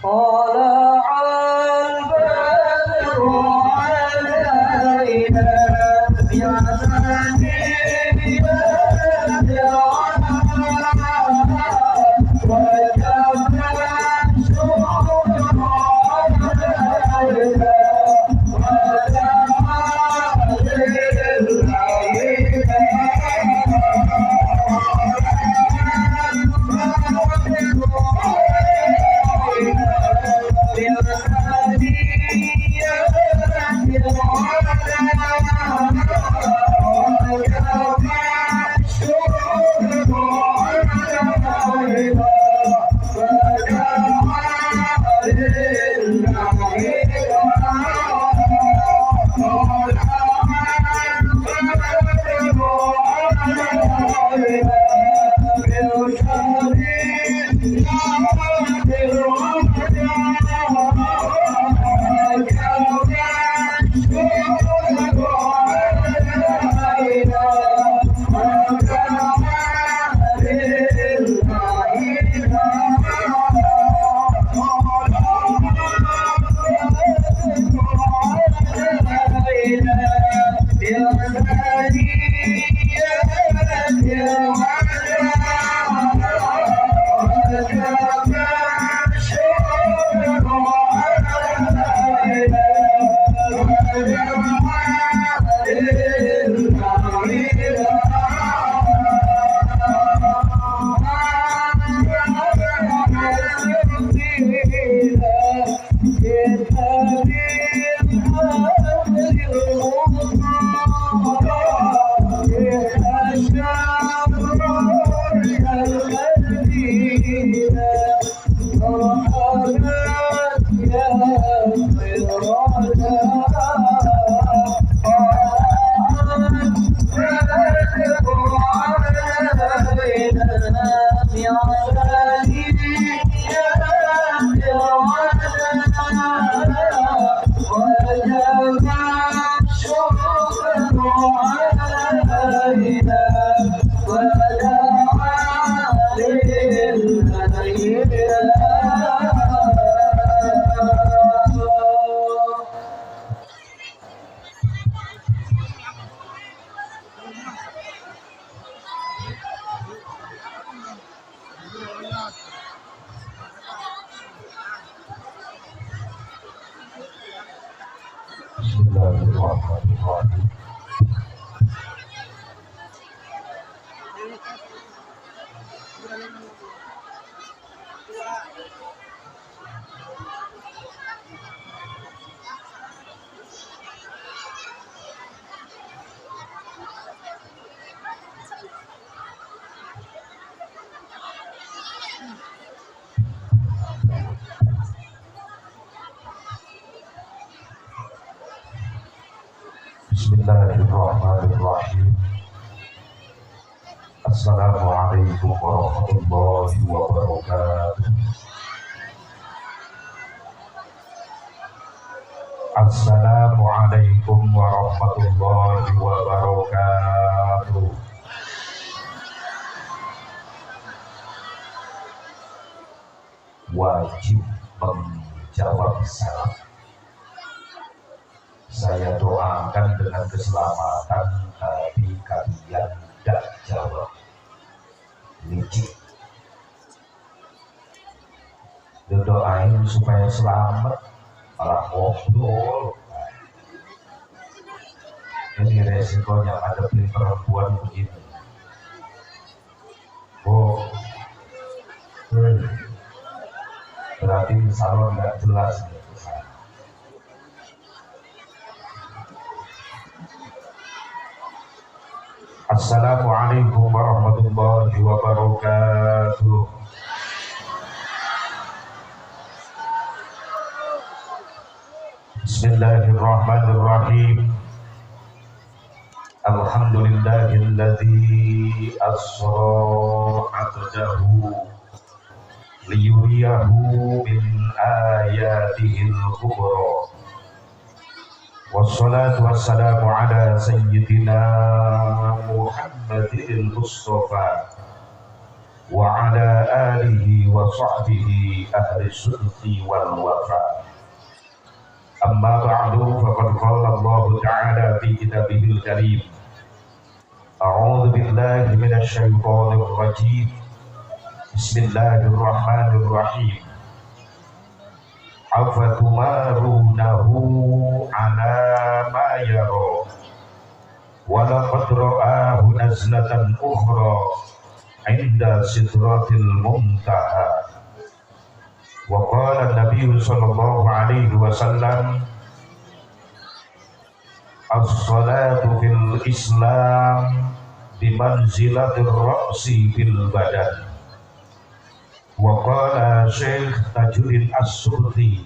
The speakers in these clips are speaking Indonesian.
طلع البدر علينا يا Bismillahirrahmanirrahim. Assalamualaikum warahmatullahi wabarakatuh. Assalamualaikum warahmatullahi wabarakatuh. Wajib menjawab salam. Saya doakan dengan keselamatan, tapi kalian tidak jawab. Licik. Doain supaya selamat, malah ngobrol. Ini resikonya ngadepin perempuan begini. Oh, berarti salon nggak jelas nih. Assalamualaikum warahmatullahi wabarakatuh. Bismillahirrahmanirrahim. Alhamdulillahilladzi asra abdahu liyuriyahu min ayatihil kubra. Wassalatu wassalamu ala sayyidina Muhammadil Mustafa wa ala alihi wa sahbihi ahli sudqi wal wafa. Amma ba'du, faqad qala Allah ta'ala fi kitabihil karim. A'udzu billahi minasy syaithanir rajim. Bismillahirrahmanirrahim. Afatumarunahu ala ma yara wa laqad ra'ahu nazlatan ukhra 'inda sidratil muntaha. Wa qala Nabi sallallahu alaihi wasallam, as-salatu fil Islam bimanzilatir ra'si fil badan. Wa qala Syekh Tajuddin As-Subki,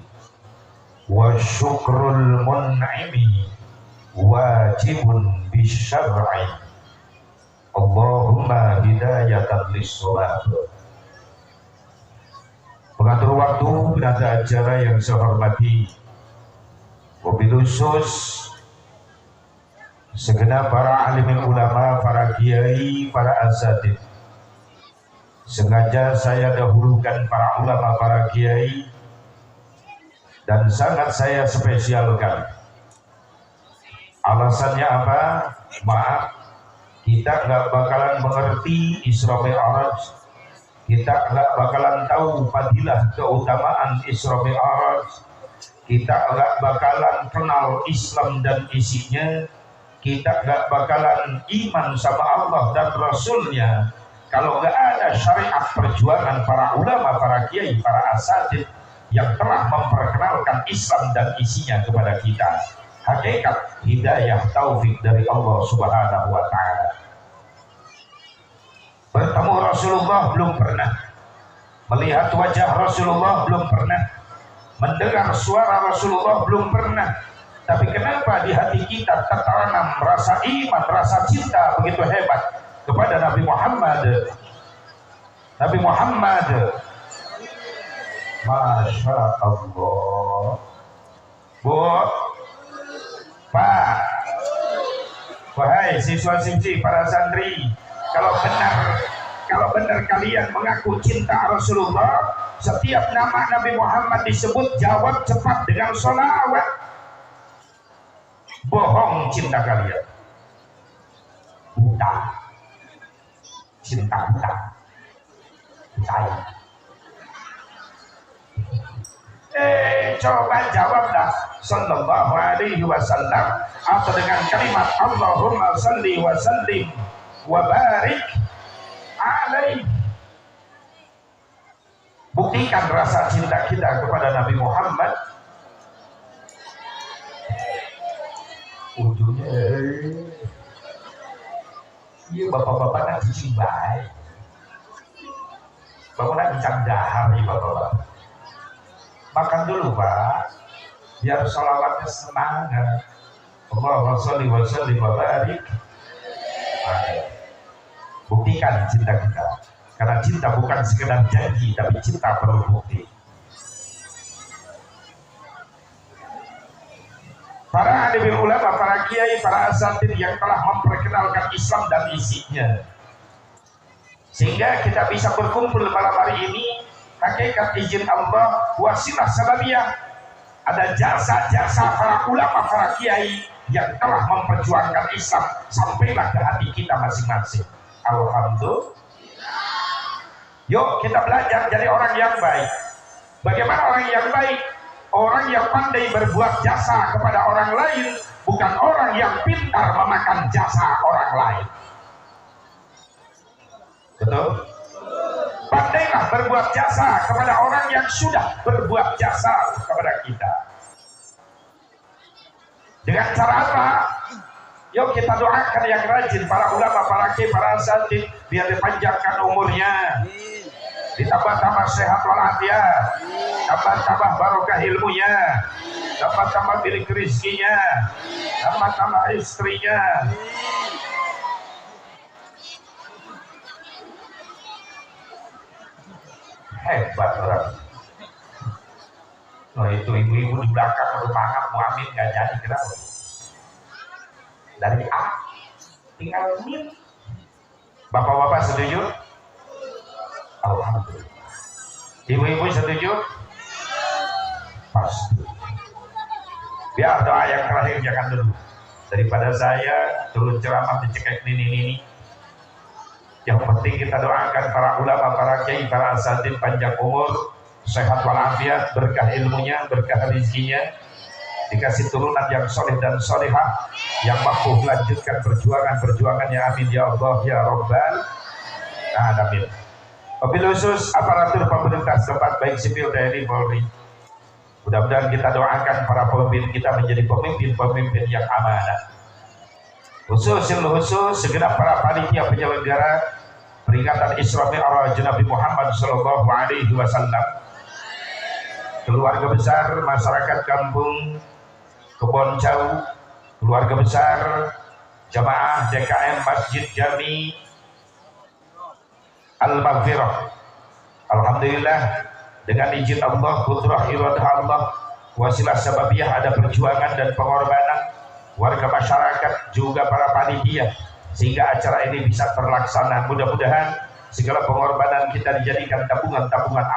wa syukrul mun'imi wajibun bisyar'i. Allahumma hidayatan lis-shawab. Pengatur waktu, penata acara yang saya hormati, wabil khusus segenap para alim ulama, para kiai, para asatidz. Sengaja saya dahulukan para ulama, para kiai, dan sangat saya spesialkan. Alasannya apa? Maaf, kita nggak bakalan mengerti Isra Mi'raj, kita nggak bakalan tahu fadilah keutamaan Isra Mi'raj, kita nggak bakalan kenal Islam dan isinya, kita nggak bakalan iman sama Allah dan Rasulnya kalau nggak ada syariat perjuangan para ulama, para kiai, para asatidz yang telah memperkenalkan Islam dan isinya kepada kita. Hakikat hidayah taufik dari Allah Subhanahu wa ta'ala. Bertemu Rasulullah belum pernah, melihat wajah Rasulullah belum pernah, mendengar suara Rasulullah belum pernah. Tapi kenapa di hati kita tertanam rasa iman, rasa cinta begitu hebat kepada Nabi Muhammad? Nabi Muhammad, Masya Allah. Bu, Pak, wahai siswa-siswi, para santri, kalau benar kalian mengaku cinta Rasulullah, setiap nama Nabi Muhammad disebut, jawab cepat dengan sholawat. Bohong cinta kalian, buta, cinta buta, saya. Coba jawablah sallallahu alaihi wasallam atau dengan kalimat Allahumma salli wa sallim wa barik alaihi. Buktikan rasa cinta kita kepada Nabi Muhammad. Ujungnya iya, bapak-bapak nanti sih baik, bapak nanti candahar nih bapak-bapak. Makan dulu Pak, biar sholawatnya semangat. Allahumma sholli wa sallim wa barik. Buktikan cinta kita, karena cinta bukan sekedar janji, tapi cinta perlu bukti. Para alim ulama, para kiai, para asatidz yang telah memperkenalkan Islam dan isinya, sehingga kita bisa berkumpul malam hari ini. Hakikat izin Allah, wasilah sababiyah, ada jasa-jasa para ulama, para kiai yang telah memperjuangkan Islam sampailah ke hati kita masing-masing. Alhamdulillah. Yuk kita belajar jadi orang yang baik. Bagaimana orang yang baik? Orang yang pandai berbuat jasa kepada orang lain, bukan orang yang pintar memakan jasa orang lain. Betul? Pandailah berbuat jasa kepada orang yang sudah berbuat jasa kepada kita. Dengan cara apa? Yuk kita doakan yang rajin, para ulama, para kiai, para asatidz, biar dipanjangkan umurnya, ditambah-tambah sehat walafiat, tambah-tambah barokah ilmunya, tambah-tambah bilik rezekinya, tambah-tambah istrinya. Hebat orang. Nah itu ibu-ibu di belakang rumah mau amin gak jadi, kenapa? Dari A tinggal min. Bapak-bapak setuju? Alhamdulillah. Ibu-ibu setuju? Pasti. Biar doa yang terakhir jangan dulu. Daripada saya turun ceramah dicekek ini. Yang penting kita doakan para ulama, para kiai, para asatidz panjang umur, sehat walafiat, berkah ilmunya, berkah rezekinya, dikasih turunan yang soleh dan solehah, yang mampu melanjutkan perjuangannya. Amin ya Allah ya Rabbal alamin. Wabil khusus aparatur pemerintah setempat baik sipil TNI Polri. Mudah-mudahan kita doakan para pemimpin kita menjadi pemimpin yang amanah. Khusus segenap para panitia penyelenggara peringatan Isra Mi'raj Nabi Muhammad Sallallahu Alaihi Wasallam, keluarga besar masyarakat kampung Kebon Jauh, keluarga besar jamaah DKM Masjid Jami Al-Maghfirah. Alhamdulillah, dengan izin Allah, kudrah iradah Allah, wasilah sababiyah, ada perjuangan dan pengorbanan warga masyarakat juga para panitia sehingga acara ini bisa terlaksana. Mudah-mudahan segala pengorbanan kita dijadikan tabungan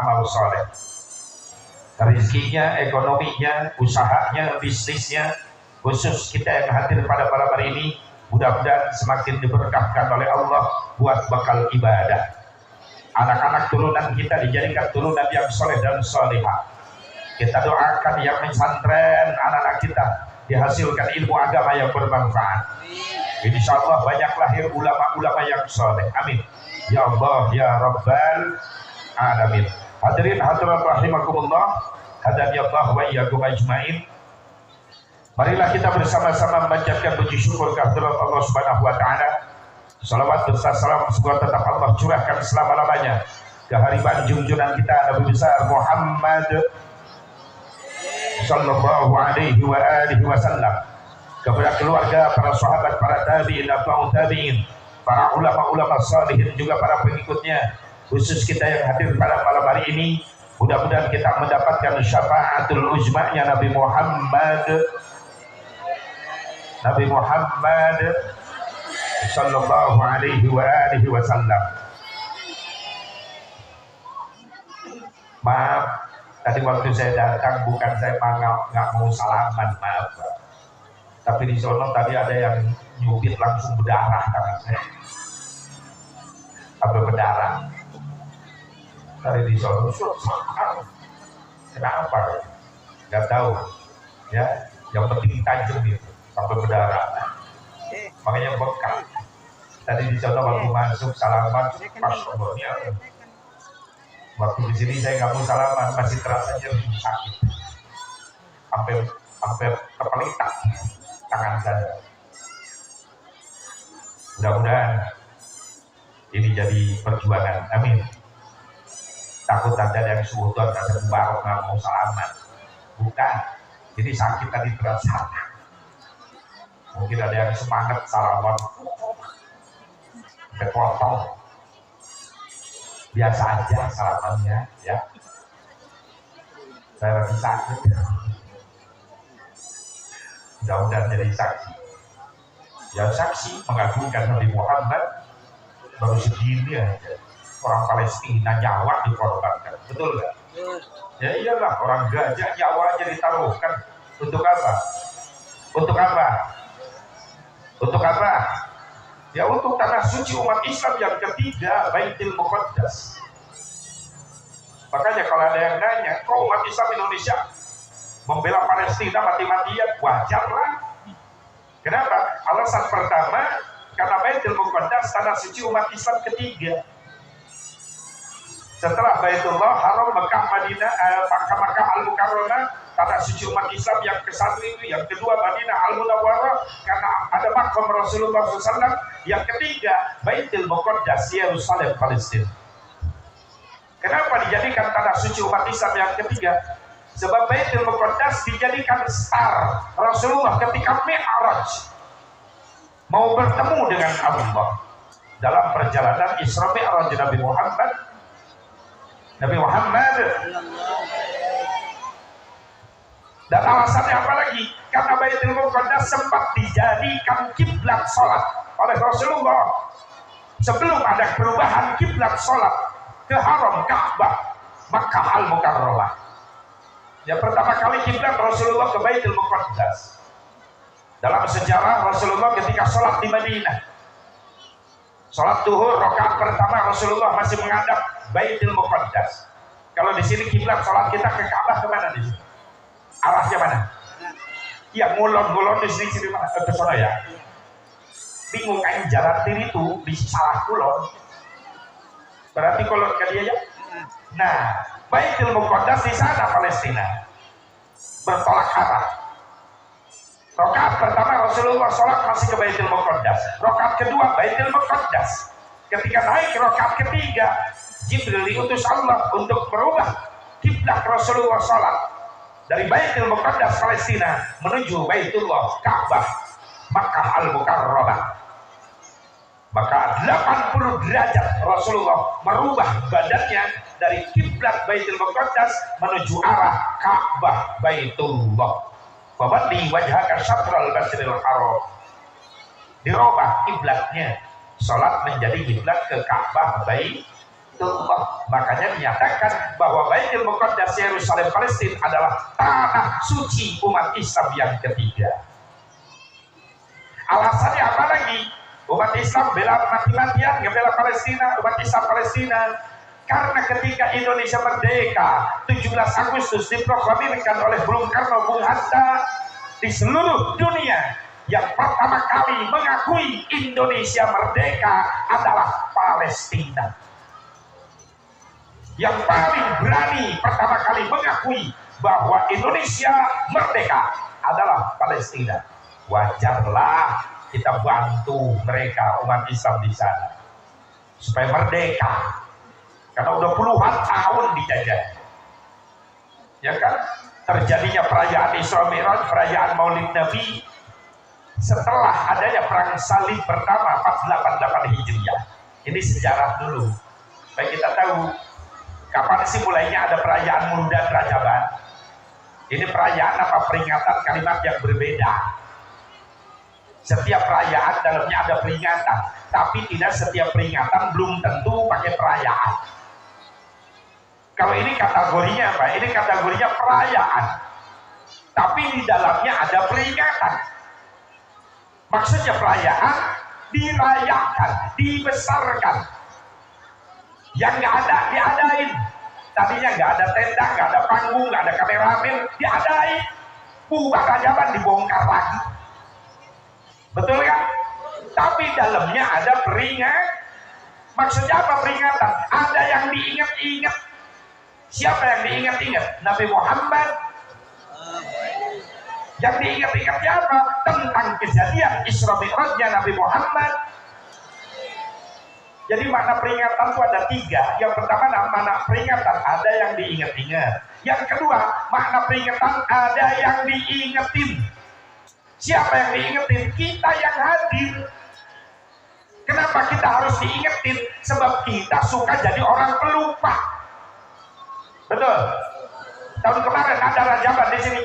amal soleh. Rezekinya, ekonominya, usahanya, bisnisnya, khusus kita yang hadir pada malam hari ini, mudah-mudahan semakin diberkahkan oleh Allah buat bakal ibadah. Anak-anak turunan kita dijadikan turunan yang soleh dan solehah. Kita doakan yang pesantren anak-anak kita dihasilkan ilmu agama yang bermanfaat. Insya Allah banyak lahir ulama-ulama yang soleh. Amin ya Allah ya Rabbal alamin. Hadirin hadirat rahimakumullah, hadani Allah wa iyyakum ajmain. Marilah kita bersama-sama memanjatkan puji syukur kehadirat Allah Subhanahu wa taala. Salawat besar salam semoga tetap Allah curahkan selama-lamanya ke hariban junjungan kita Nabi besar Muhammad sallallahu alaihi wa alihi wasallam, kepada keluarga, para sahabat, para tabi'in, atba'ut tabi'in, para ulama-ulama salihin, juga para pengikutnya, khusus kita yang hadir pada malam hari ini. Mudah-mudahan kita mendapatkan syafaatul uzma'nya Nabi Muhammad sallallahu alaihi wa alihi wasallam. Maaf, tadi waktu saya datang bukan saya nggak mau salaman, maaf. Tapi di sono tadi ada yang nyubit langsung berdarah tangan saya. Apa berdarah? Tadi di sono, kenapa? Nggak tahu. Ya, yang penting tajam itu sampai berdarah. Makanya bekal. Tadi di sono waktu masuk salaman pas umurnya. Waktu di sini saya nggak mau salaman, masih terasa nyeri sakit. Hampir kepelitak tangan saya. Mudah-mudahan ini jadi perjuangan. Amin. Takut ada yang suudon, ada baru nggak mau salaman. Bukan. Jadi sakit tadi terasa. Mungkin ada yang semangat salaman. Kepotong. Biasa aja salamannya, ya. Saya lagi sakit. Mudah-mudahan jadi saksi. Ya saksi mengagungkan Nabi Muhammad, baru segini aja. Orang Palestina nyawa dikorbankan, betul nggak? Ya iyalah, orang gajah nyawanya ditaruhkan untuk apa? Untuk apa? Untuk apa? Ya untuk tanah suci umat Islam yang ketiga, Baitul Muqaddas. Makanya kalau ada yang nanya, kok umat Islam Indonesia membela Palestina mati-matian, wajarlah. Kenapa? Alasan pertama, karena Baitul Muqaddas tanah suci umat Islam ketiga. Setelah Baitullah Haram, Mekah, Madinah, Makkah Al-Mukarramah, tanah suci umat Islam yang ke-1 itu, yang kedua Madinah Al-Munawwarah karena ada makam Rasulullah SAW, yang ketiga Baitul Muqaddas Yerusalem Palestina. Kenapa dijadikan tanah suci umat Islam yang ketiga? Sebab Baitul Muqaddas dijadikan star Rasulullah ketika Mi'raj mau bertemu dengan Allah dalam perjalanan Isra Mi'raj Nabi Muhammad. Dan alasannya apa lagi? Karena Baitul Muqaddas sempat dijadikan kiblat sholat oleh Rasulullah sebelum ada perubahan kiblat sholat. ke haram Ka'bah Makkah Al-Mukarramah. Yang pertama kali kiblat Rasulullah ke Baitul Muqaddas. Dalam sejarah Rasulullah ketika sholat di Madinah, sholat duhur rakaat pertama Rasulullah masih menghadap Baitul Muqaddas. Kalau di sini kiblat sholat kita ke Ka'bah kemana di sini? Arahnya mana? Ya ngulon di sini mana? Ke sana ya. Bingung kan jalan tiri itu di salah kulon. Berarti kulon ke dia ya. Nah, Baitul Muqaddas di sana Palestina. Bertolak arah. Rakaat pertama Rasulullah sholat masih ke Baitul Muqaddas. Rakaat kedua Baitul Muqaddas. Ketika naik ke rakaat ketiga, Jibril diutus Allah untuk merubah kiblat Rasulullah sholat dari Baitul Muqaddas Palestina menuju Baitullah Ka'bah Makkah Al-Mukarramah. Maka 80 derajat Rasulullah merubah badannya dari kiblat Baitul Muqaddas menuju arah Ka'bah Baitullah. Fawalli wajhaka syatral masjidil haram. Dirubah kiblatnya, salat menjadi kiblat ke Ka'bah Baitullah. Makanya dinyatakan bahwa Baitul Muqaddas Yerusalem Palestina adalah tanah suci umat Islam yang ketiga. Alasannya apa lagi? Umat Islam bela mati-matian, bela Palestina, umat Islam Palestina. Karena ketika Indonesia merdeka 17 Agustus diproklamirkan oleh Bung Karno, Bung Hatta, di seluruh dunia yang pertama kali mengakui Indonesia merdeka adalah Palestina. Yang paling berani pertama kali mengakui bahwa Indonesia merdeka adalah Palestina. Wajarlah kita bantu mereka umat Islam di sana supaya merdeka, karena udah puluhan tahun dijajah, ya kan? Terjadinya perayaan Isra Mi'raj, perayaan Maulid Nabi setelah adanya perang salib pertama 488 Hijriah. Ini sejarah dulu supaya kita tahu kapan sih mulainya ada perayaan Muludan Rajaban. Ini perayaan apa peringatan kalimat yang berbeda. Setiap perayaan dalamnya ada peringatan, tapi tidak setiap peringatan belum tentu pakai perayaan. Kalau ini kategorinya apa? Ini kategorinya perayaan, tapi di dalamnya ada peringatan. Maksudnya perayaan dirayakan, dibesarkan. Yang nggak ada diadain. Tadinya nggak ada tenda, nggak ada panggung, nggak ada kameramen, diadain. Bubar Rajaban dibongkar lagi. Betul kan? Tapi dalamnya ada peringatan. Maksudnya apa peringatan? Ada yang diingat-ingat. Siapa yang diingat-ingat? Nabi Muhammad. Yang diingat-ingatnya apa? Tentang kejadian Isra Mi'rajnya Nabi Muhammad. Jadi makna peringatan itu ada 3. Yang pertama makna peringatan ada yang diingat-ingat. Yang kedua makna peringatan ada yang diingetin. Siapa yang diingetin? Kita yang hadir. Kenapa kita harus diingetin? Sebab kita suka jadi orang pelupa. Betul? Tahun kemarin ada Rajaban di sini.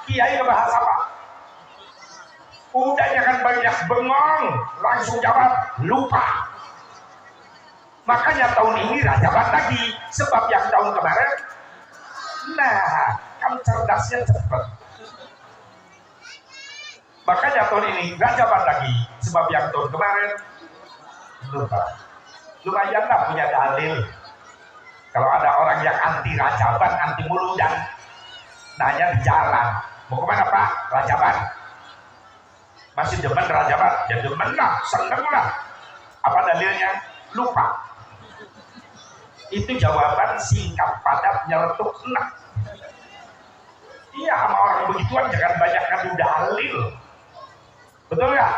Kiai ngebahas apa? Udah jangan banyak bengong, langsung jawab lupa. Makanya tahun ini Rajaban lagi. Sebab yang tahun kemarin, nah kan cerdasnya cepat. Makanya tahun ini Rajaban lagi, sebab yang tahun kemarin lupa. Lumayanlah punya dalil. Kalau ada orang yang anti Rajaban, anti Muludan, nanya di jalan, mau kemana Pak? Rajaban. Masih demen Rajaban? Ya demen lah, seneng lah. Apa dalilnya? Lupa. Itu jawaban singkat padat nyeletuk enak. Iya, sama orang begituan jangan banyak ngadu dalil. Betul nggak?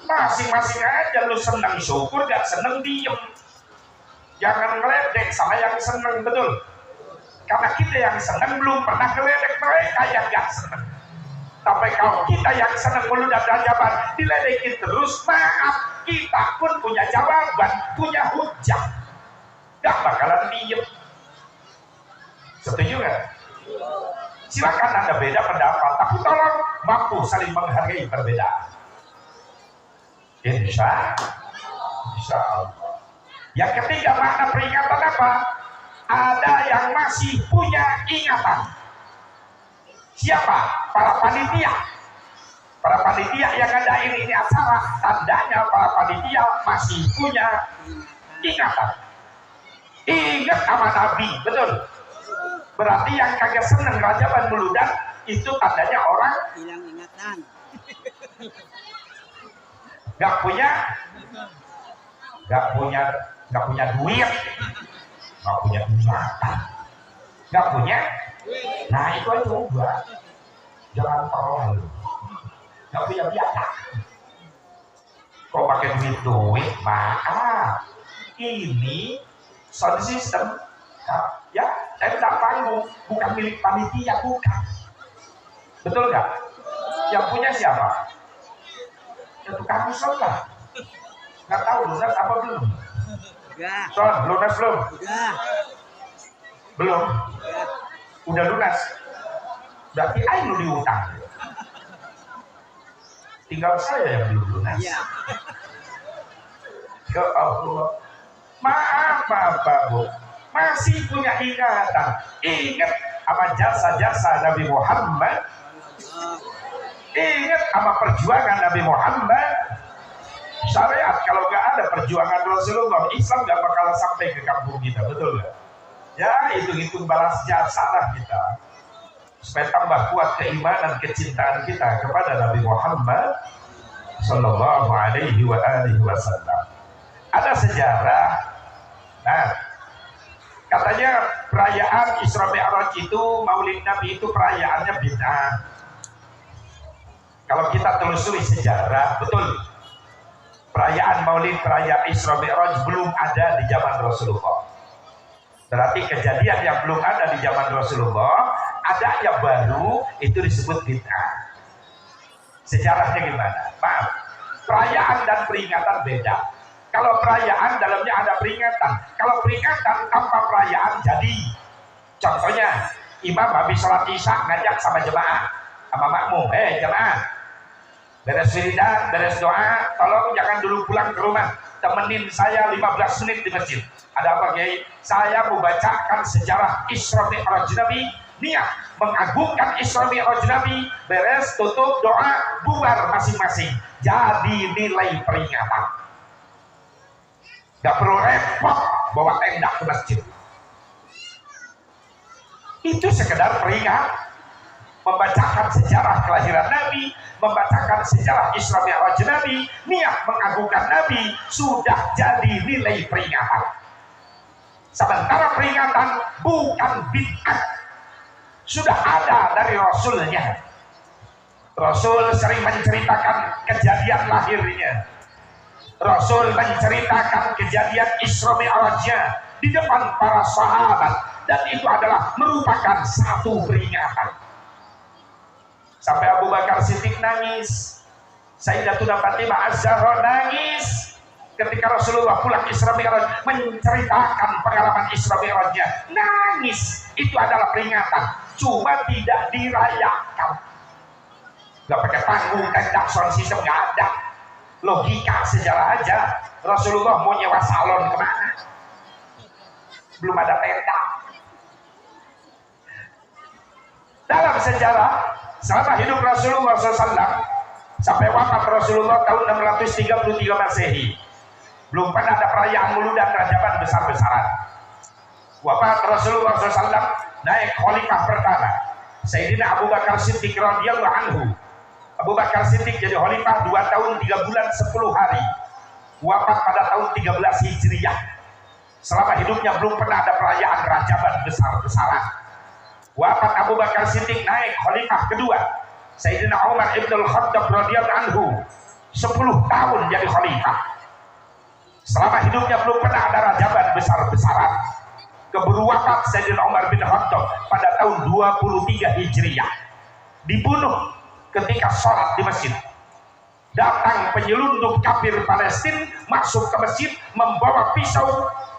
Masing-masing aja lu senang syukur, gak senang diem. Jangan ngeledek sama yang senang, betul? Karena kita yang senang belum pernah ngeledek mereka yang gak senang. Tapi kalau kita yang senang Muludan Rajaban diledekin terus, maaf, kita pun punya jawaban, punya hujah. Gak bakalan diem. Setuju nggak? Silakan Anda beda pendapat, tapi tolong mampu saling menghargai perbedaan. Insya Allah. Yang ketiga, makna peringatan apa? Ada yang masih punya ingatan. Siapa? Para panitia. Para panitia yang ada ini acara, tandanya para panitia masih punya ingatan. Ingat sama Nabi, betul. Berarti yang kagak seneng Rajaban meludak itu tandanya orang hilang ingatan. Gak punya duit, gak punya ingatan, gak punya. Nah itu aja juga. Jangan terlalu. Gak punya biasa. Kok pakai duit, maaf. Ini sound system, ya, tenda panggung, bukan milik panitia, bukan. Betul nggak? Yang punya siapa? Ya tukang usul lah. Nggak tahu lunas apa belum? Udah. Son, lunas belum? Udah. Belum? Udah. Udah lunas. Berarti aing lu diutang. Tinggal saya yang belum lunas. Iya. Ya Allah. Maaf Pak Bu. Masih punya ingatan. Ingat sama jasa-jasa Nabi Muhammad. Ingat sama perjuangan Nabi Muhammad. Syariat kalau nggak ada perjuangan Rasulullah, Islam nggak bakal sampai ke kampung kita, betul nggak? Ya hitung-hitung balas jasa lah kita, supaya tambah kuat keimanan, kecintaan kita kepada Nabi Muhammad Sallallahu Alaihi Wasallam. Ada sejarah. Nah, katanya perayaan Isra Mi'raj itu, Maulid Nabi itu perayaannya bid'ah. Kalau kita telusuri sejarah, betul. Perayaan Maulid, perayaan Isra Mi'raj belum ada di zaman Rasulullah. Berarti kejadian yang belum ada di zaman Rasulullah, ada yang baru, itu disebut bid'ah. Sejarahnya gimana? Maaf, perayaan dan peringatan beda. Kalau perayaan dalamnya ada peringatan. Kalau peringatan tanpa perayaan jadi. Contohnya, imam habis sholat isya ngajak sama jemaah, sama makmum, jemaah, beres wiridan, beres doa, tolong jangan dulu pulang ke rumah, temenin saya 15 menit di masjid. Ada apa Kiai? Saya mau bacakan sejarah Isra Mi'raj Nabi, niat mengagungkan Isra Mi'raj Nabi, beres, tutup, doa, bubar masing-masing. Jadi nilai peringatan. Gak perlu repot bawa tenda ke masjid. Itu sekedar peringat, membacakan sejarah kelahiran Nabi, membacakan sejarah Isra Mi'raj Nabi, niat mengagungkan Nabi, sudah jadi nilai peringatan. Sementara peringatan bukan bid'ah, sudah ada dari Rasulnya. Rasul sering menceritakan kejadian lahirnya. Rasul menceritakan kejadian Isra Mi'rajnya di depan para sahabat, dan itu adalah merupakan satu peringatan. Sampai Abu Bakar Siddiq nangis, Sayyidatuna Fatimah Az-Zahra nangis ketika Rasulullah pulang Isra Mi'raj, menceritakan pengalaman Isra Mi'rajnya, nangis. Itu adalah peringatan, cuma tidak dirayakan. Gak pakai panggung, tenda, sound system, gak ada. Logika sejarah aja, Rasulullah mau nyewa salon kemana? Belum ada tenda. Dalam sejarah, selama hidup Rasulullah SAW sampai wafat Rasulullah tahun 633 Masehi, belum pernah ada perayaan Maulid Rajaban besar-besaran. Wafat Rasulullah SAW, naik khalifah pertama Sayyidina Abu Bakar Siddiq radhiyallahu anhu. Abu Bakar Siddiq jadi khalifah 2 tahun 3 bulan 10 hari. Wafat pada tahun 13 Hijriah. Selama hidupnya belum pernah ada perayaan Rajaban besar-besaran. Wafat Abu Bakar Siddiq, naik khalifah kedua Sayyidina Umar ibn al-Khattab radhiyallahu anhu, 10 tahun jadi khalifah. Selama hidupnya belum pernah ada Rajaban besar-besaran. Keburu wafat Sayyidina Umar bin Khattab pada tahun 23 Hijriah. Dibunuh ketika sholat di masjid. Datang penyelundup kafir Palestina masuk ke masjid membawa pisau,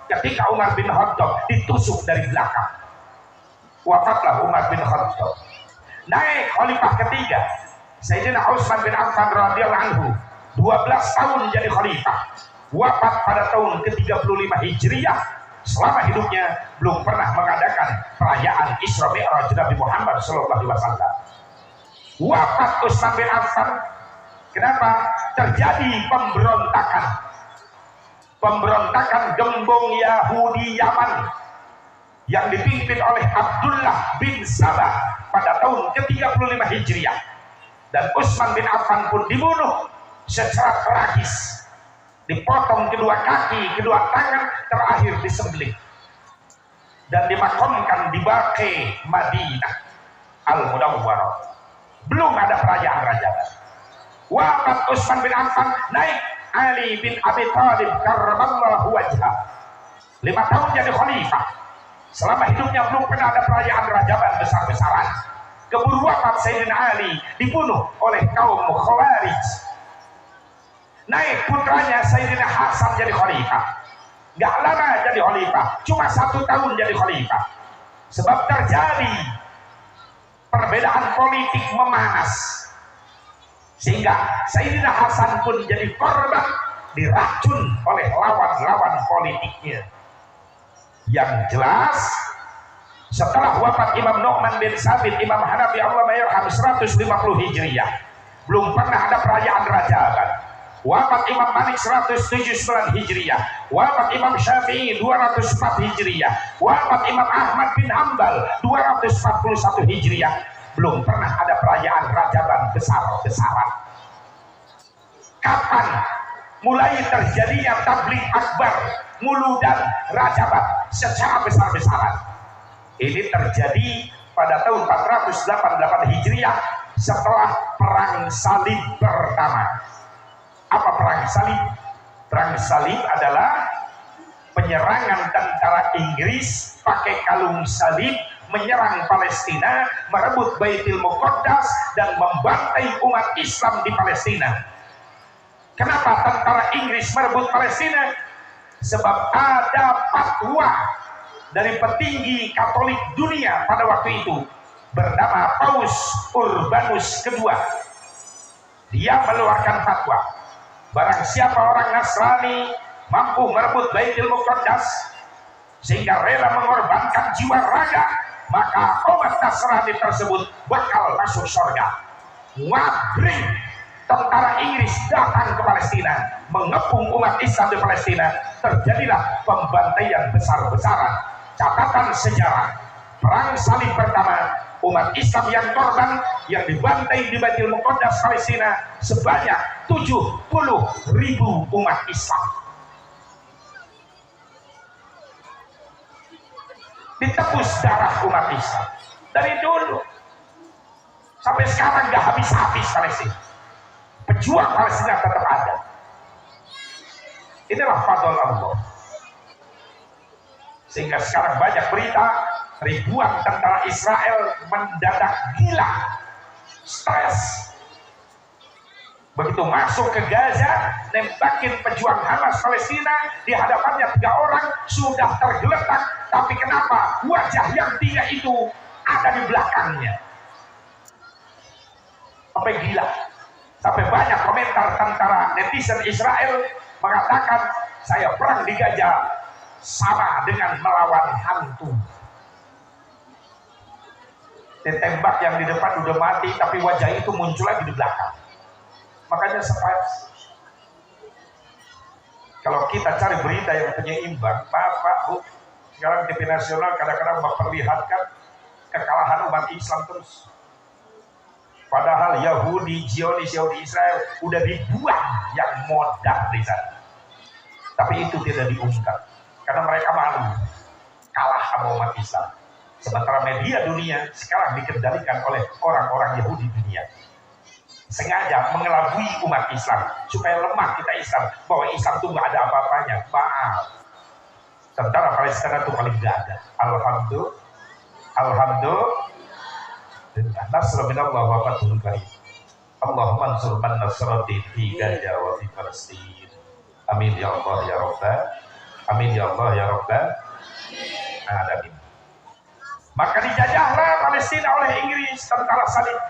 ketika Umar bin Khattab ditusuk dari belakang. Wafatlah Umar bin Khattab. Naik khalifah ketiga Sayyidina Utsman bin Affan radhiyallahu anhu, 12 tahun jadi khalifah. wafat pada tahun ke-35 Hijriah. Selama hidupnya belum pernah mengadakan perayaan Isra Mi'raj Nabi Muhammad SAW. Wafat Utsman bin Affan. Kenapa? Terjadi pemberontakan gembong Yahudi Yaman yang dipimpin oleh Abdullah bin Sabah pada tahun ke-35 Hijriah. Dan Utsman bin Affan pun dibunuh secara tragis, dipotong kedua kaki, kedua tangan, terakhir disembelih dan dimakamkan di Baqi Madinah Al-Munawwarah. Belum ada perayaan Rajab. Wafat Utsman bin Affan, naik Ali bin Abi Thalib karramallahu wajhah. 5 tahun jadi khalifah. Selama hidupnya belum pernah ada perayaan Rajaban besar-besaran. Keburu wafat Sayyidina Ali dibunuh oleh kaum Khawarij. Naik putranya Sayyidina Hasan jadi khalifah. Gak lama jadi khalifah, cuma 1 tahun jadi khalifah. Sebab terjadi perbedaan politik memanas, sehingga Sayyidina Hasan pun jadi korban, diracun oleh lawan-lawan politiknya. Yang jelas, setelah wafat Imam Nu'man bin Sabit, Imam Hanafi Allah mayarham 150 Hijriah, belum pernah ada perayaan Rajaban. Wafat Imam Malik 179 Hijriah, wafat Imam Syafi'i 204 Hijriah, wafat Imam Ahmad bin Hanbal 241 Hijriah, belum pernah ada perayaan Rajaban besar-besaran. Kapan mulai terjadinya tabligh akbar, muludan Rajaban secara besar-besaran? Ini terjadi pada tahun 488 Hijriah setelah Perang Salib pertama. Apa Perang Salib? Perang Salib adalah penyerangan tentara Inggris pakai kalung salib, menyerang Palestina, merebut Baitul Muqaddas dan membantai umat Islam di Palestina. Kenapa tentara Inggris merebut Palestina? Sebab ada fatwa dari petinggi Katolik dunia pada waktu itu bernama Paus Urbanus II. Dia mengeluarkan fatwa, barang siapa orang Nasrani mampu merebut Baitul Muqaddas sehingga rela mengorbankan jiwa raga, maka umat Nasrani tersebut bakal masuk surga. Wabring tentara Inggris datang ke Palestina, mengepung umat Islam di Palestina. Terjadilah pembantaian besar-besaran. Catatan sejarah, Perang Salib pertama, umat Islam yang korban, yang dibantai di Baitul Muqaddas Palestina sebanyak 70.000 umat Islam. Ditebus darah umat Islam dari dulu sampai sekarang, gak habis-habis Palestina. Pejuang Palestina tetap ada. Inilah fadl Allah. Sehingga sekarang banyak berita ribuan tentara Israel mendadak gila, stres. Begitu masuk ke Gaza, nembakin pejuang Hamas Palestina, di hadapannya 3 orang sudah tergeletak. Tapi kenapa wajah yang 3 itu ada di belakangnya? Sampai gila. Sampai banyak komentar tentara netizen Israel mengatakan, saya perang di Gaza sama dengan melawan hantu. Ditembak yang di depan udah mati, tapi wajah itu muncul lagi di belakang. Makanya stres. Kalau kita cari berita yang penyeimbang, maaf Pak Bu, sekarang TV nasional kadang-kadang memperlihatkan kekalahan umat Islam terus. Padahal Yahudi, Zionis, Yahudi Israel udah ribuan yang modal di sana. Tapi itu tidak diungkap karena mereka malu kalah sama umat Islam. Sementara media dunia sekarang dikendalikan oleh orang-orang Yahudi dunia, sengaja mengelabui umat Islam supaya lemah kita Islam, bahwa Islam itu nggak ada apa-apanya. Maaf, tentara Palestina itu paling gagah. Alhamdulillah. Nasrul minallah wa fathul qarib. Allahumma ansur man nasrati fi Gaza wa fi Palestin. Amin ya Allah ya Rabbah. Amin ya Allah ya Rabbah. Amin. Maka dijajahlah Palestina oleh Inggris, tentara salib.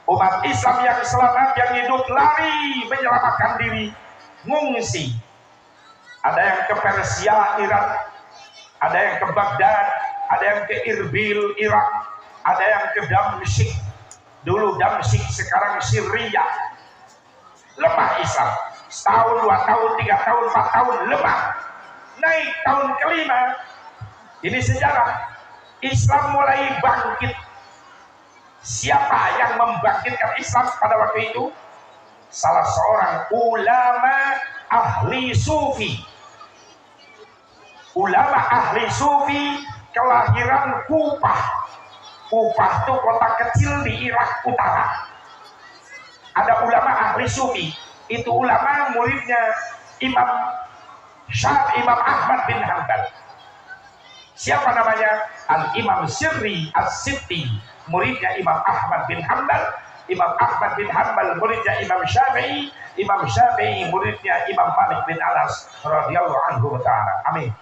Umat Islam yang selamat, yang hidup, lari menyelamatkan diri, ngungsi ada yang ke Persia, Iran, ada yang ke Baghdad, ada yang ke Irbil, Irak, ada yang ke Damsyik. Dulu Damsyik, sekarang Syria. Lemah Islam. Setahun, 2 tahun, 3 tahun, 4 tahun, lemah. Naik tahun kelima. Ini sejarah. Islam mulai bangkit. Siapa yang membangkitkan Islam pada waktu itu? Salah seorang ulama ahli sufi. Ulama ahli sufi kelahiran Kufah. Kufah itu kota kecil di Irak Utara. Ada ulama ahli sufi. Itu ulama muridnya Imam Ahmad bin Hanbal. Siapa namanya? Al-Imam Sirri As-Sitti, muridnya Imam Ahmad bin Hanbal. Imam Ahmad bin Hanbal muridnya Imam Syafi'i. Imam Syafi'i muridnya Imam Malik bin Anas radhiyallahu anhu ta'ala. Amin.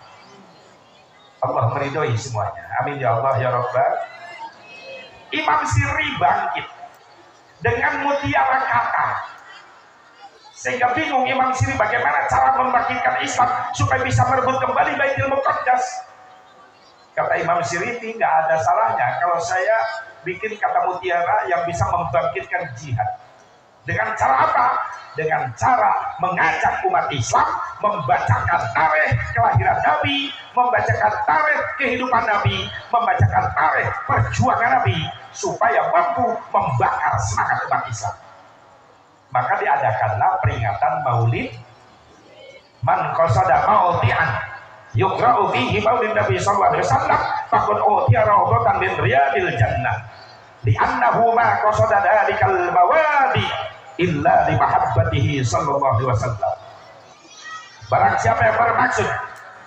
Allah meridhoi semuanya. Amin ya Allah ya Rabbal. Imam Sirri bangkit dengan mutiara kata, sehingga bingung Imam Sirri bagaimana cara membangkitkan Islam supaya bisa merebut kembali Baitul Muqaddas. Kata Imam Sirri, tidak ada salahnya kalau saya bikin kata mutiara yang bisa membangkitkan jihad. Dengan cara apa? Dengan cara mengajak umat Islam membacakan tarikh kelahiran Nabi, membacakan tarikh kehidupan Nabi, membacakan tarikh perjuangan Nabi, supaya mampu membakar semangat umat Islam. Maka diadakanlah peringatan Maulid. Man qasada maudi'an yuqra'u fihi maulid Nabi sallallahu alaihi wasallam faqad utiya rawdatan min riyadil jannah li'annahu ma qasada dalikal mawadi illa li mahabbatihi sallallahu alaihi wasallam. Barang siapa yang bermaksud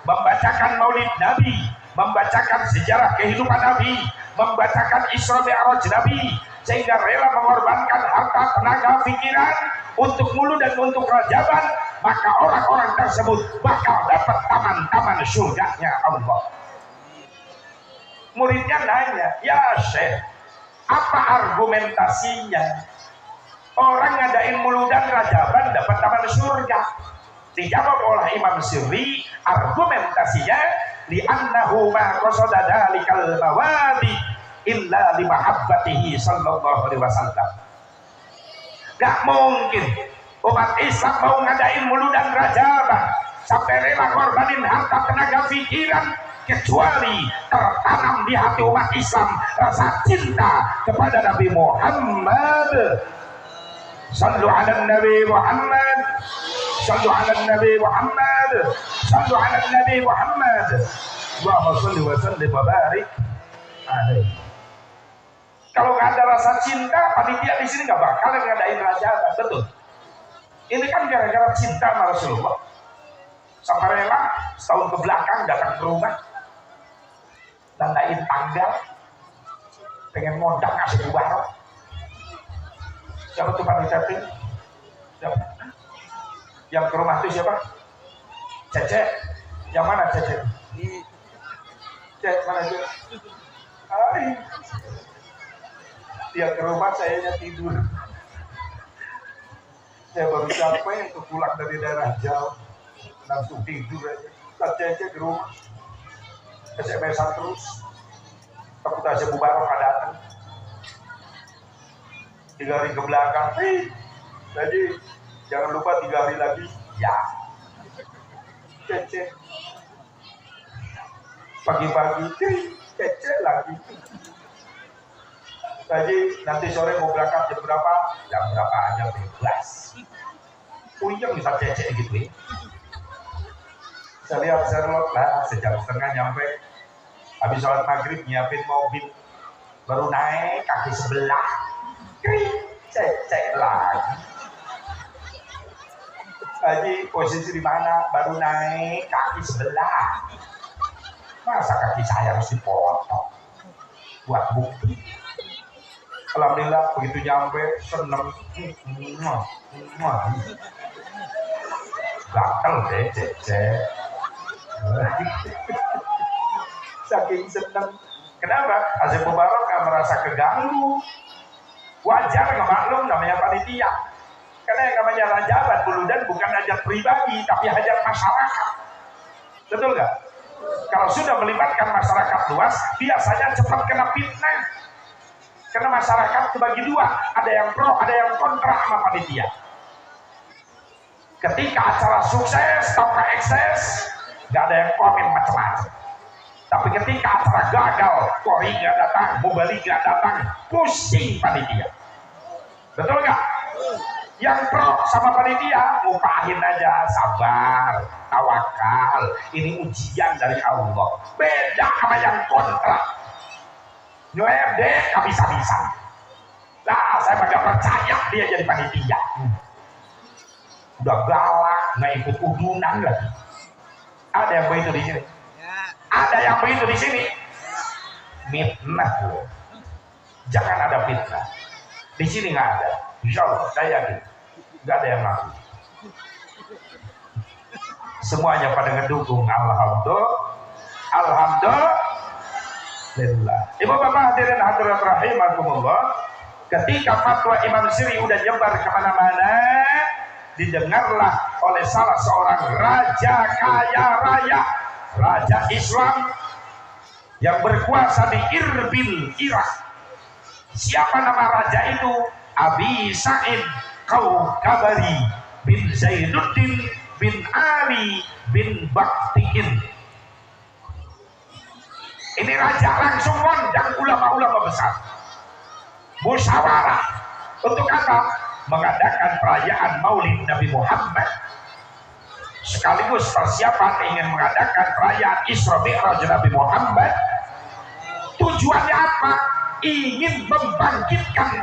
membacakan maulid Nabi, membacakan sejarah kehidupan Nabi, membacakan Isra Mi'raj Nabi, sehingga rela mengorbankan harta, tenaga, pikiran untuk mulu dan untuk rajaban, maka orang-orang tersebut bakal dapat taman-taman surganya Allah. Muridnya nanya, ya Syekh, apa argumentasinya? Orang ngadain muludan rajaban dapat taman surga. Dijawab oleh Imam Sirri, argumentasinya li'annahu ma qasada dalikal mawadi illa li mahabbatihi sallallahu alaihi wasallam. Gak mungkin umat Islam mau ngadain muludan rajaban sampai rela korbanin harta, tenaga, pikiran, kecuali tertanam di hati umat Islam rasa cinta kepada Nabi Muhammad. Sallu ala Nabi Muhammad, sallu ala Nabi Muhammad, sallu ala Nabi Muhammad. Allahumma shalli wa sallim wa barik alaihi. Kalau nggak ada rasa cinta, panitia di sini nggak bakal ngadain rajaban, betul. Ini kan gara-gara cinta sama Rasulullah. Sampai rela setahun ke belakang datang ke rumah, nandain tanggal, pengen modal ngasih bubarok. Siapa tuh panitia? Siapa? Yang ke rumah itu siapa? Cece. Yang mana Cece? Cece mana dia? Hai. Dia ke rumah, saya tidur. Saya baru capek untuk pulang dari daerah jauh, langsung tidur aja. Cece di rumah, SMS-an terus. Takut aja bubarok datang. 3 hari ke belakang, jadi jangan lupa 3 hari lagi, ya. Cece. Pagi-pagi, cece lagi. Jadi nanti sore mau berangkat jam berapa? Jam berapa aja bebas. Yang bisa cece gitu ya. Saya lihat Sherlock lah, sejam setengah nyampe. Habis sholat maghrib nyiapin mobil, baru naik kaki sebelah. Cek lagi. Haji posisi di mana? Baru naik kaki sebelah. Masa kaki saya harus dipotong buat bukti? Alhamdulillah begitu nyampe seneng. Gatel deh cek. Saking seneng. Kenapa? Azim Mubarak merasa keganggu. Wajar, nggak maklum, namanya panitia. Karena yang namanya hajatan buludan bukan hajat pribadi, tapi hajat masyarakat. Betul nggak? Kalau sudah melibatkan masyarakat luas, biasanya cepat kena fitnah. Karena masyarakat kebagi dua, ada yang pro, ada yang kontra sama panitia. Ketika acara sukses tanpa ekses, nggak ada yang komen macam-macam. Tapi ketika acara gagal, kori nggak datang, mubali nggak datang, pusing panitia. Betul nggak? Yang pro sama panitia, ngupahin aja, sabar, tawakal, ini ujian dari Allah. Beda sama yang kontra, nyledek habis-habisan. Nah, saya nggak percaya dia jadi panitia. Udah galak, nggak ikut udunan lagi. Ada yang begitu di sini? Ya. Ada yang begitu di sini? Fitnah, jangan ada fitnah. Di sini nggak ada. Insya Allah, saya yakin nggak ada yang ngaku. Semuanya pada ngedukung. Alhamdulillah. Ibu bapak hadirin hadirat rahimakumullah, ketika fatwa Imam Siri udah nyebar kemana-mana, didengarlah oleh salah seorang raja kaya raya, raja Islam yang berkuasa di Irbil, Irak. Siapa nama raja itu? Abi Sa'id Kaukabari bin Zainuddin bin Ali bin Baktikin. Ini raja langsung ngundang ulama-ulama besar, musyawarah untuk apa? Mengadakan perayaan Maulid Nabi Muhammad, sekaligus persiapan ingin mengadakan perayaan Isra Mi'raj Nabi Muhammad. Tujuannya apa? Ingin membangkitkan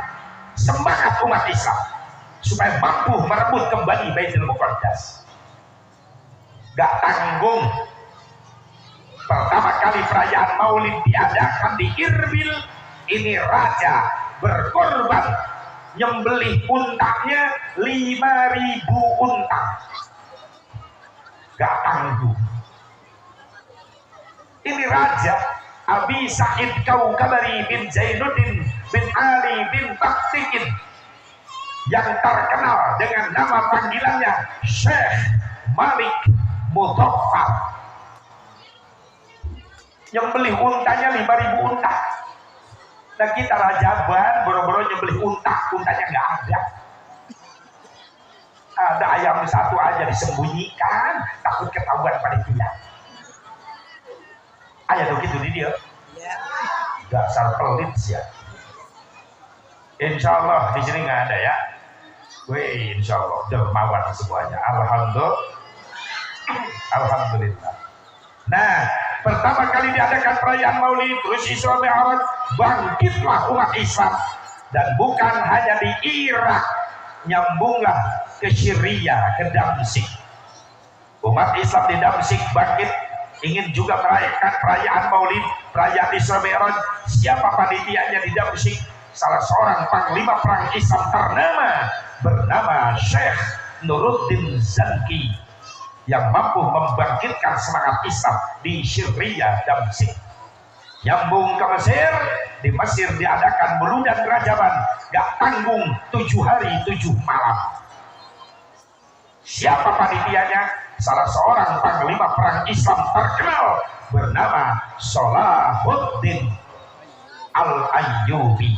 semangat umat Islam supaya mampu merebut kembali Baitul Muqaddas. Gak tanggung. Pertama kali perayaan Maulid diadakan di Irbil, ini raja berkorban nyembelih untanya 5.000 unta. Gak tanggung. Ini raja Abi Sa'id Kaukabari bin Zainuddin bin Ali bin Baktikin, yang terkenal dengan nama panggilannya Syekh Malik Mudhaffar. Nyembelih untanya 5.000 unta. Nah, kita rajaban boro-boro nyembelih untanya nggak ada. Ada ayam satu aja disembunyikan, takut ketahuan panitia. Ayah begitu di dia. Dasar pelit ya. Insya Allah di sini nggak ada ya. Wih, insya Allah dermawan semuanya. Alhamdulillah. Nah, pertama kali diadakan perayaan Maulid terus Isra Mi'raj, bangkitlah umat Islam, dan bukan hanya di Irak, nyambunglah ke Syria, ke Damsyik. Umat Islam di Damsyik bangkit, ingin juga merayakan perayaan Maulid, perayaan Isra Mi'raj. Siapa panitianya di Damsyik? Salah seorang panglima perang Islam ternama bernama Syekh Nuruddin Zanki, yang mampu membangkitkan semangat Islam di Syria, Damsyik. Nyambung ke Mesir, di Mesir diadakan buludan Rajaban, gak tanggung 7 hari 7 malam. Siapa panitianya? Salah seorang panglima perang Islam terkenal bernama Salahuddin Al-Ayyubi.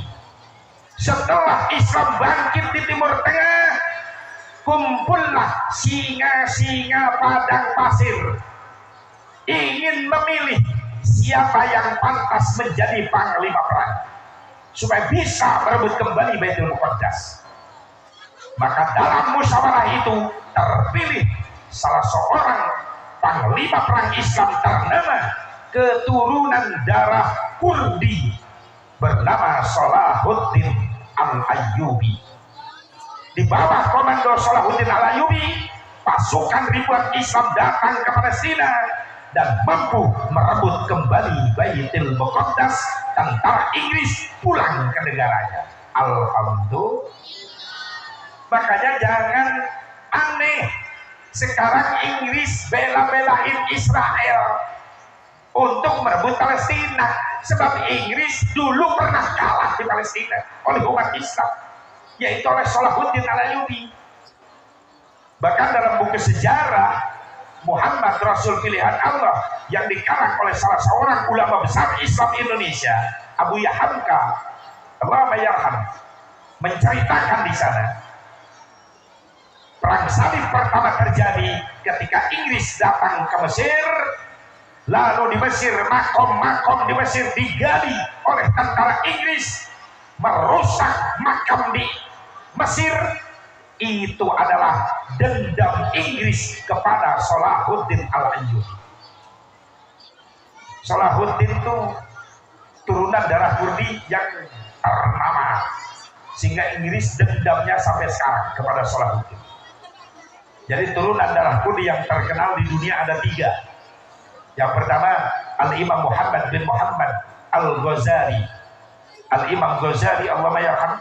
Setelah Islam bangkit di Timur Tengah, kumpullah singa-singa padang pasir, ingin memilih siapa yang pantas menjadi panglima perang supaya bisa merebut kembali Baitul Muqaddas. Maka dalam musyawarah itu terpilih salah seorang panglima perang Islam ternama keturunan darah Kurdi bernama Salahuddin Al-Ayyubi. Di bawah komando Salahuddin Al-Ayyubi, pasukan ribuan Islam datang ke Palestina dan mampu merebut kembali Baitul Muqaddas. Tentara Inggris pulang ke negaranya. Alhamdulillah. Makanya jangan aneh sekarang Inggris bela-belain Israel untuk merebut Palestina, sebab Inggris dulu pernah kalah di Palestina oleh umat Islam, yaitu oleh Salahuddin Al-Ayyubi. Bahkan dalam buku sejarah Muhammad Rasul pilihan Allah yang dikarang oleh salah seorang ulama besar Islam Indonesia, Abu Yahamka, Allah yarham, menceritakan di sana perang salib pertama terjadi ketika Inggris datang ke Mesir. Lalu di Mesir, makom-makom di Mesir digali oleh tentara Inggris, merusak makam di Mesir. Itu adalah dendam Inggris kepada Salahuddin Al-Ayyubi. Salahuddin itu turunan darah Kurdi yang ternama, sehingga Inggris dendamnya sampai sekarang kepada Salahuddin. Jadi turunan darah Kurdi yang terkenal di dunia ada 3. Yang pertama Al-Imam Muhammad bin Muhammad Al-Ghazali. Al-Imam Ghazali Allah yarham,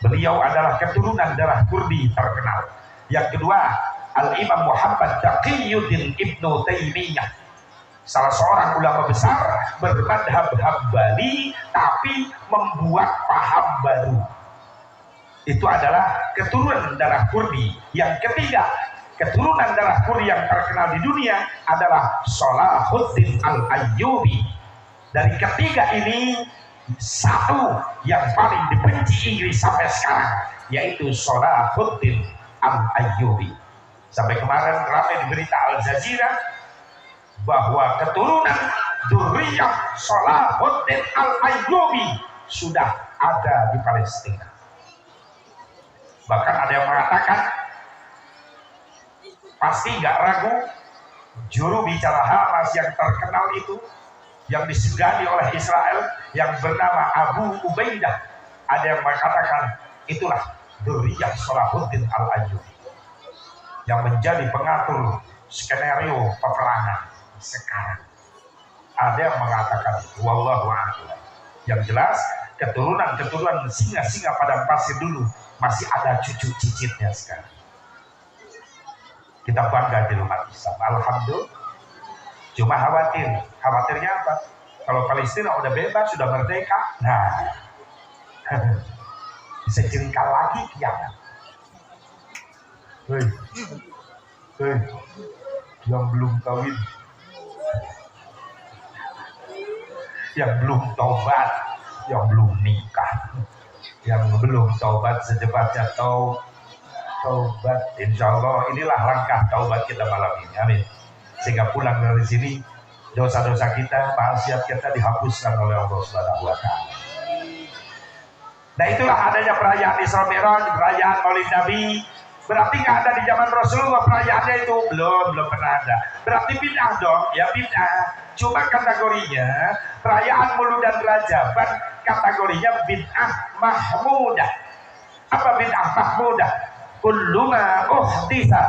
beliau adalah keturunan darah Kurdi terkenal. Yang kedua Al-Imam Muhammad Taqiyuddin Ibnu Taimiyah, salah seorang ulama besar bermadhab Hambali tapi membuat paham baru. Itu adalah keturunan darah Kurdi. Yang ketiga, keturunan darah Kurdi yang terkenal di dunia adalah Salahuddin Al-Ayyubi. Dari ketiga ini, satu yang paling dibenci Inggris sampai sekarang, yaitu Salahuddin Al-Ayyubi. Sampai kemarin ramai di berita Al Jazeera bahwa keturunan dzurriyyah Salahuddin Al-Ayyubi sudah ada di Palestina. Bahkan ada yang mengatakan, pasti nggak ragu, juru bicara Hamas yang terkenal itu, yang disegani oleh Israel, yang bernama Abu Ubaidah, ada yang mengatakan itulah dzurriyyah Salahuddin Al-Ayyubi yang menjadi pengatur skenario peperangan sekarang. Ada yang mengatakan wallahu a'lam. Yang jelas keturunan singa-singa padang pasir dulu masih ada cucu cicitnya sekarang. Kita bangga di umat Islam, alhamdulillah. Cuma khawatirnya apa? Kalau Palestina udah bebas, sudah merdeka, nah sejengkal lagi kiamat. Hei, yang belum kawin, yang belum taubat, yang belum nikah, yang belum taubat secepatnya taubat. Insya Allah inilah langkah taubat kita malam ini, amin. Sehingga pulang dari sini dosa-dosa kita, maksiat kita dihapuskan oleh Allah Subhanahu wa Ta'ala. Nah, itulah adanya perayaan Isra Mi'raj, perayaan Maulid Nabi. Berarti nggak ada di zaman Rasulullah perayaannya itu? Belum pernah ada. Berarti bid'ah dong? Ya bid'ah. Cuma kategorinya perayaan Maulud dan Rajaban, kategorinya bid'ah mahmudah. Apa bid'ah mahmudah? Kullu ma uhditsa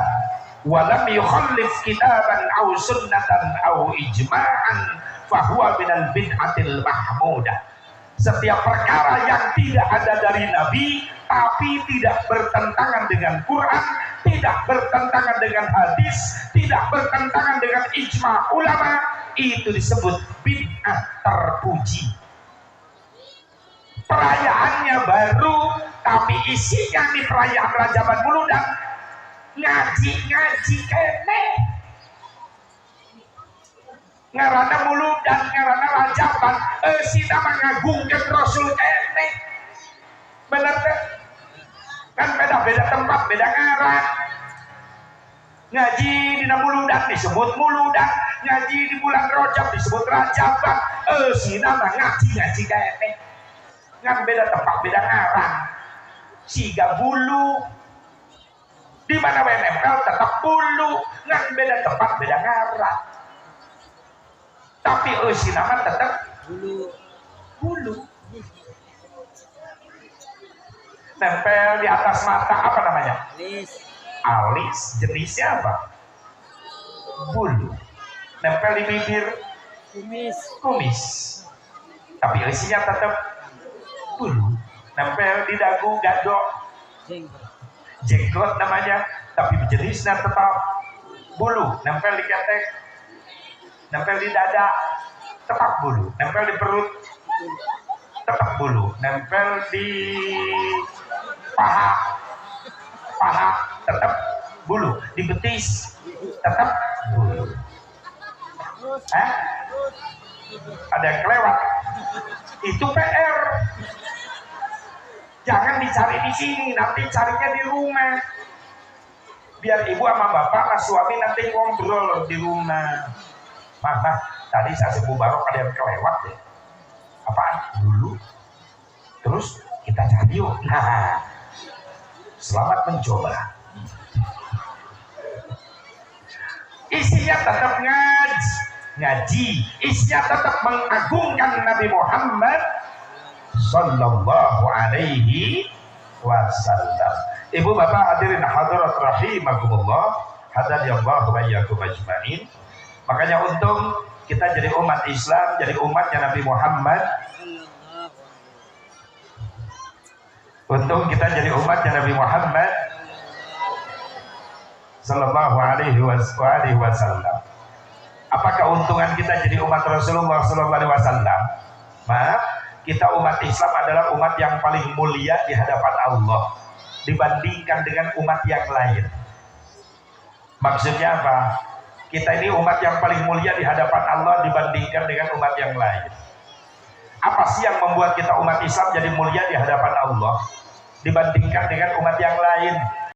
wa lam yukhallif kitaban aw sunnatan aw ijma'an fahuwa minal bid'atil mahmudah. Setiap perkara yang tidak ada dari Nabi tapi tidak bertentangan dengan Quran, tidak bertentangan dengan hadis, tidak bertentangan dengan ijma ulama, itu disebut bid'ah terpuji. Perayaannya baru tapi isinya di perayaan Rajaban Muludan ngaji kene, ngarana Muludan, ngarana Rajaban, sida mengagungkan Rasul kene. Benar kan? Beda-beda tempat, beda ngaran. Ngaji di Muludan disebut Muludan, ngaji di bulan Rajab disebut Rajaban, sida ngaji kene. Kan beda tempat, beda ngaran. Siga bulu di mana WNML tetap bulu, ngan beda tempat, beda ngaran. Tapi si nama tetap bulu. Nempel di atas mata apa namanya? Alis. Jenisnya apa? Bulu. Nempel di bibir? Kumis. Tapi isinya tetap bulu. Nempel di dagu, gadok, jenggot namanya, tapi jenisnya tetap bulu. Nempel di ketek, nempel di dada, tetap bulu. Nempel di perut, tetap bulu. Nempel di paha, tetap bulu, di betis tetap bulu. Hah? Ada yang kelewat. Itu PR. Jangan dicari di sini, nanti carinya di rumah. Biar ibu sama bapak sama suami nanti ngobrol di rumah. Mah, tadi saya sebut barok ada yang kelewat deh. Apaan? Bulu. Terus kita cari yuk. Nah, selamat mencoba. Isinya tetap ngaji, isinya tetap mengagungkan Nabi Muhammad Sallallahu Alaihi Wasallam. Ibu bapak hadirin hadirat rahimakumullah, hadanallahu wa iyyakum ajmain. Makanya untung kita jadi umat Islam, jadi umatnya Nabi Muhammad. Untung kita jadi umatnya Nabi Muhammad Sallallahu Alaihi Wasallam. Apa keuntungan kita jadi umat Rasulullah Sallallahu Alaihi Wasallam? Maaf, kita umat Islam adalah umat yang paling mulia di hadapan Allah dibandingkan dengan umat yang lain. Maksudnya apa? Kita ini umat yang paling mulia di hadapan Allah dibandingkan dengan umat yang lain. Apa sih yang membuat kita umat Islam jadi mulia di hadapan Allah dibandingkan dengan umat yang lain?